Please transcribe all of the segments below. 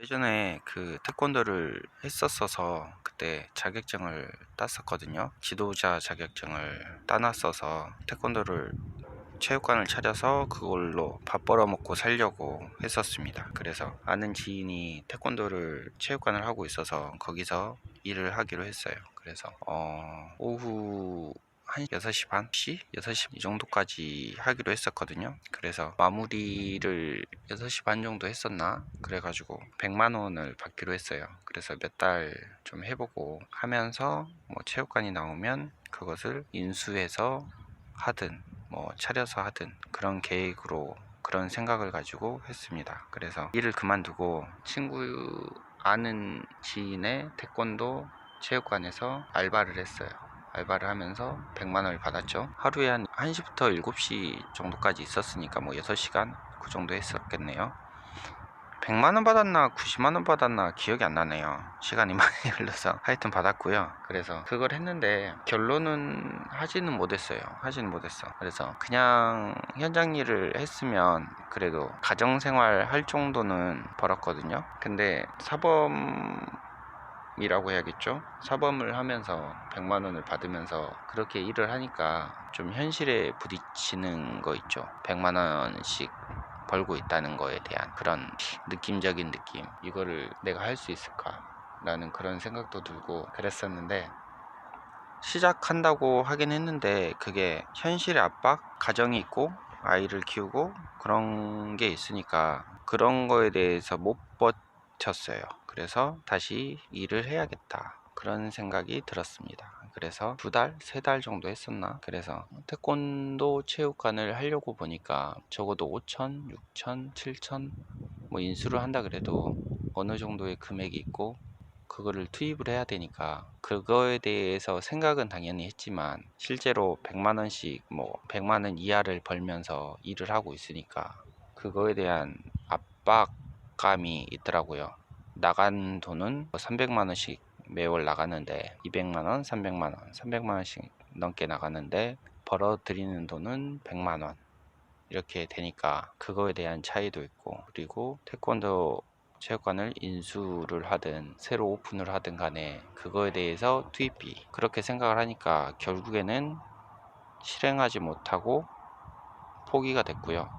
예전에 그 태권도를 했었어서 그때 자격증을 땄었거든요. 지도자 자격증을 따놨어서 태권도를 체육관을 차려서 그걸로 밥 벌어먹고 살려고 했었습니다. 그래서 아는 지인이 태권도를 체육관을 하고 있어서 거기서 일을 하기로 했어요. 그래서 오후 한 6시 반? 6시 이 정도까지 하기로 했었거든요. 그래서 마무리를 6시 반 정도 했었나? 그래가지고 100만 원을 받기로 했어요. 그래서 몇 달 좀 해보고 하면서 뭐 체육관이 나오면 그것을 인수해서 하든 뭐 차려서 하든 그런 계획으로 그런 생각을 가지고 했습니다. 그래서 일을 그만두고 친구 아는 지인의 태권도 체육관에서 알바를 했어요. 알바를 하면서 100만 원을 받았죠. 하루에 한 1시부터 7시 정도까지 있었으니까 뭐 6시간 그 정도 했었겠네요. 100만 원 받았나 90만 원 받았나 기억이 안 나네요. 시간이 많이 흘러서 하여튼 받았고요. 그래서 그걸 했는데 결론은 하지는 못했어요. 그래서 그냥 현장 일을 했으면 그래도 가정생활 할 정도는 벌었거든요. 근데 사범이라고 해야겠죠. 사범을 하면서 100만 원을 받으면서 그렇게 일을 하니까 좀 현실에 부딪히는 거 있죠. 100만 원씩 벌고 있다는 거에 대한 그런 느낌적인 느낌, 이거를 내가 할 수 있을까 라는 그런 생각도 들고 그랬었는데, 시작한다고 하긴 했는데 그게 현실의 압박, 가정이 있고 아이를 키우고 그런 게 있으니까 그런 거에 대해서 못 버텼어요. 그래서 다시 일을 해야겠다 그런 생각이 들었습니다. 그래서 2달, 3달 정도 했었나? 그래서 태권도 체육관을 하려고 보니까 적어도 5천, 6천, 7천 뭐 인수를 한다 그래도 어느 정도의 금액이 있고 그거를 투입을 해야 되니까 그거에 대해서 생각은 당연히 했지만 실제로 100만 원씩 뭐 100만 원 이하를 벌면서 일을 하고 있으니까 그거에 대한 압박감이 있더라고요. 나간 돈은 300만 원씩 매월 나가는데 200만 원, 300만 원, 300만 원씩 넘게 나가는데 벌어들이는 돈은 100만 원 이렇게 되니까 그거에 대한 차이도 있고, 그리고 태권도 체육관을 인수를 하든 새로 오픈을 하든 간에 그거에 대해서 투입비 그렇게 생각을 하니까 결국에는 실행하지 못하고 포기가 됐고요.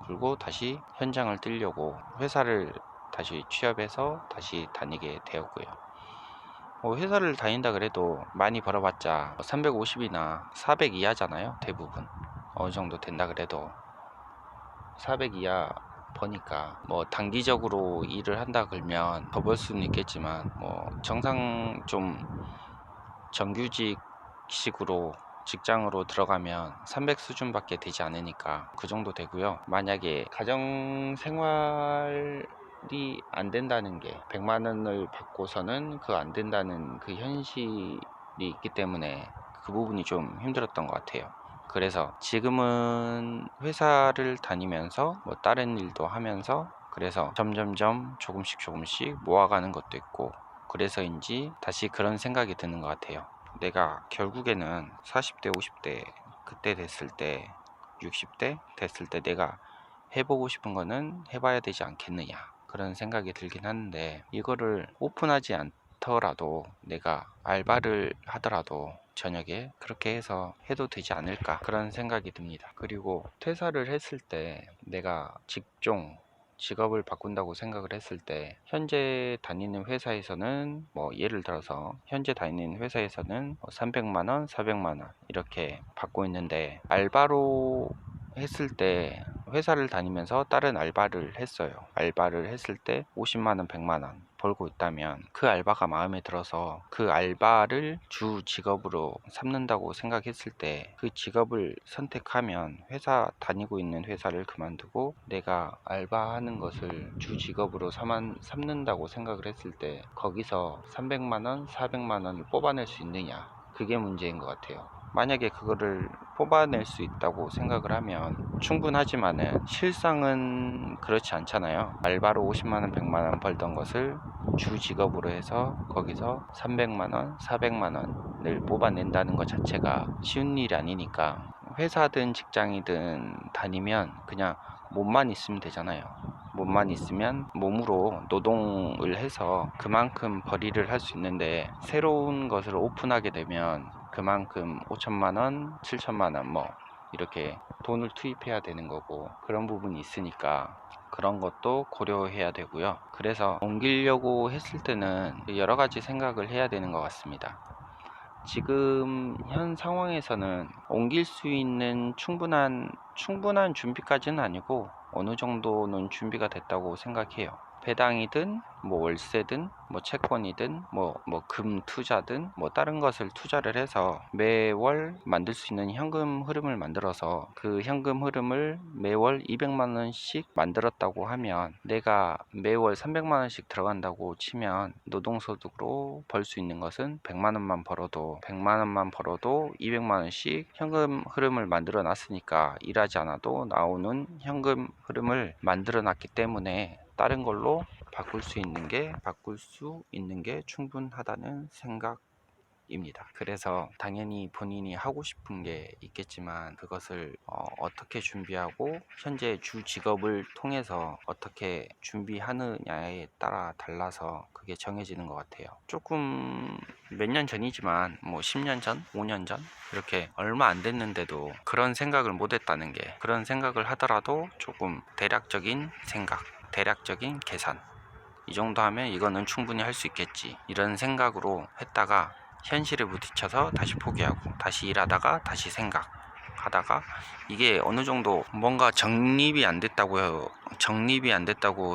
그리고 다시 현장을 뛰려고 회사를 다시 취업해서 다시 다니게 되었고요. 회사를 다닌다 그래도 많이 벌어봤자 350이나 400 이하잖아요. 대부분 어느 정도 된다 그래도 400 이하 버니까 뭐 단기적으로 일을 한다 그러면 더 벌 수는 있겠지만 뭐 정상 좀 정규직식으로 직장으로 들어가면 300 수준밖에 되지 않으니까 그 정도 되고요. 만약에 가정 생활이 안 된다는 게 100만 원을 받고서는 그 안 된다는 그 현실이 있기 때문에 그 부분이 좀 힘들었던 것 같아요. 그래서 지금은 회사를 다니면서 뭐 다른 일도 하면서 그래서 점점점 조금씩 모아가는 것도 있고, 그래서인지 다시 그런 생각이 드는 것 같아요. 내가 결국에는 40대 50대 그때 됐을 때 60대 됐을 때 내가 해보고 싶은 거는 해봐야 되지 않겠느냐 그런 생각이 들긴 하는데, 이거를 오픈하지 않더라도 내가 알바를 하더라도 저녁에 그렇게 해서 해도 되지 않을까 그런 생각이 듭니다. 그리고 퇴사를 했을 때 내가 직업을 바꾼다고 생각을 했을 때 현재 다니는 회사에서는 뭐 예를 들어서 현재 다니는 회사에서는 300만 원, 400만 원 이렇게 받고 있는데, 알바로 했을 때 회사를 다니면서 다른 알바를 했어요. 알바를 했을 때 50만 원, 100만 원 벌고 있다면 그 알바가 마음에 들어서 그 알바를 주 직업으로 삼는다고 생각했을 때 그 직업을 선택하면 회사 다니고 있는 회사를 그만두고 내가 알바하는 것을 주 직업으로 삼는다고 생각을 했을 때 거기서 300만 원, 400만 원을 뽑아낼 수 있느냐, 그게 문제인 것 같아요. 만약에 그거를 뽑아낼 수 있다고 생각을 하면 충분하지만은 실상은 그렇지 않잖아요. 알바로 50만원, 100만원 벌던 것을 주 직업으로 해서 거기서 300만원, 400만원을 뽑아낸다는 것 자체가 쉬운 일이 아니니까 회사든 직장이든 다니면 그냥 몸만 있으면 되잖아요. 몸만 있으면 몸으로 노동을 해서 그만큼 벌이를 할 수 있는데, 새로운 것을 오픈하게 되면 그만큼 5천만 원, 7천만 원 뭐 이렇게 돈을 투입해야 되는 거고, 그런 부분이 있으니까 그런 것도 고려해야 되고요. 그래서 옮기려고 했을 때는 여러 가지 생각을 해야 되는 것 같습니다. 지금 현 상황에서는 옮길 수 있는 충분한 준비까지는 아니고 어느 정도는 준비가 됐다고 생각해요. 배당이든 뭐 월세든 뭐 채권이든 뭐 금 투자든 뭐 다른 것을 투자를 해서 매월 만들 수 있는 현금 흐름을 만들어서, 그 현금 흐름을 매월 200만 원씩 만들었다고 하면, 내가 매월 300만 원씩 들어간다고 치면 노동소득으로 벌 수 있는 것은 100만 원만 벌어도 200만 원씩 현금 흐름을 만들어 놨으니까, 일하지 않아도 나오는 현금 흐름을 만들어 놨기 때문에 다른 걸로 바꿀 수 있는 게 충분하다는 생각입니다. 그래서 당연히 본인이 하고 싶은 게 있겠지만, 그것을 어떻게 준비하고 현재 주 직업을 통해서 어떻게 준비하느냐에 따라 달라서 그게 정해지는 것 같아요. 조금 몇 년 전이지만 뭐 10년 전, 5년 전 이렇게 얼마 안 됐는데도 그런 생각을 못 했다는 게, 그런 생각을 하더라도 조금 대략적인 생각, 대략적인 계산, 이 정도 하면 이거는 충분히 할 수 있겠지, 이런 생각으로 했다가 현실에 부딪혀서 다시 포기하고 다시 일하다가 다시 생각하다가, 이게 어느 정도 뭔가 정립이 안 됐다고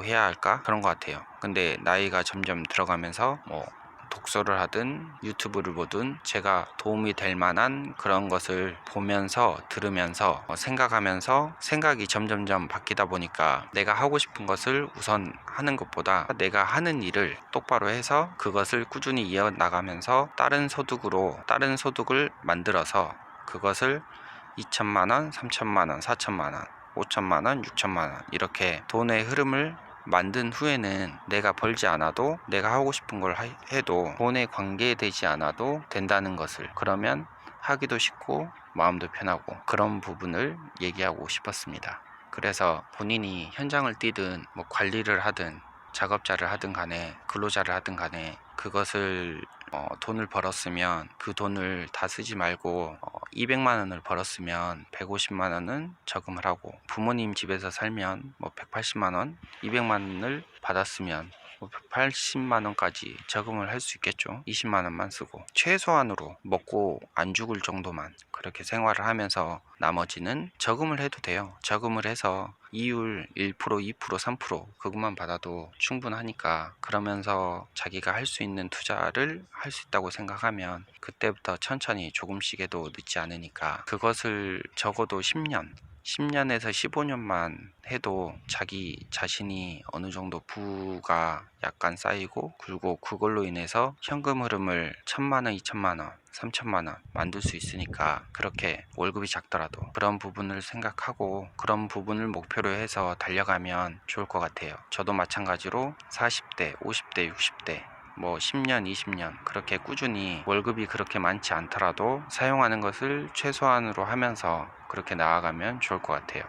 해야 할까, 그런 것 같아요. 근데 나이가 점점 들어가면서 뭐 독서를 하든 유튜브를 보든 제가 도움이 될 만한 그런 것을 보면서 들으면서 생각하면서, 생각이 점점점 바뀌다 보니까 내가 하고 싶은 것을 우선 하는 것보다 내가 하는 일을 똑바로 해서 그것을 꾸준히 이어나가면서 다른 소득을 만들어서 그것을 2천만 원, 3천만 원, 4천만 원, 5천만 원, 6천만 원 이렇게 돈의 흐름을 만든 후에는 내가 벌지 않아도, 내가 하고 싶은 걸 해도 돈에 관계되지 않아도 된다는 것을, 그러면 하기도 쉽고 마음도 편하고, 그런 부분을 얘기하고 싶었습니다. 그래서 본인이 현장을 뛰든 뭐 관리를 하든 작업자를 하든 간에, 근로자를 하든 간에, 그것을 돈을 벌었으면 그 돈을 다 쓰지 말고 200만 원을 벌었으면 150만 원은 저금을 하고, 부모님 집에서 살면 뭐 180만 원, 200만 원을 받았으면 180만 원까지 저금을 할 수 있겠죠. 20만 원만 쓰고 최소한으로 먹고 안 죽을 정도만 그렇게 생활을 하면서 나머지는 저금을 해도 돼요. 저금을 해서 이율 1%, 2%, 3% 그것만 받아도 충분하니까, 그러면서 자기가 할 수 있는 투자를 할 수 있다고 생각하면 그때부터 천천히 조금씩 해도 늦지 않으니까, 그것을 적어도 10년에서 15년만 해도 자기 자신이 어느 정도 부가 약간 쌓이고, 그리고 그걸로 인해서 현금 흐름을 1,000만 원, 2천만 원, 3천만 원 만들 수 있으니까, 그렇게 월급이 작더라도 그런 부분을 생각하고 그런 부분을 목표로 해서 달려가면 좋을 것 같아요. 저도 마찬가지로 40대, 50대, 60대 뭐 10년, 20년 그렇게 꾸준히 월급이 그렇게 많지 않더라도 사용하는 것을 최소한으로 하면서 그렇게 나아가면 좋을 것 같아요.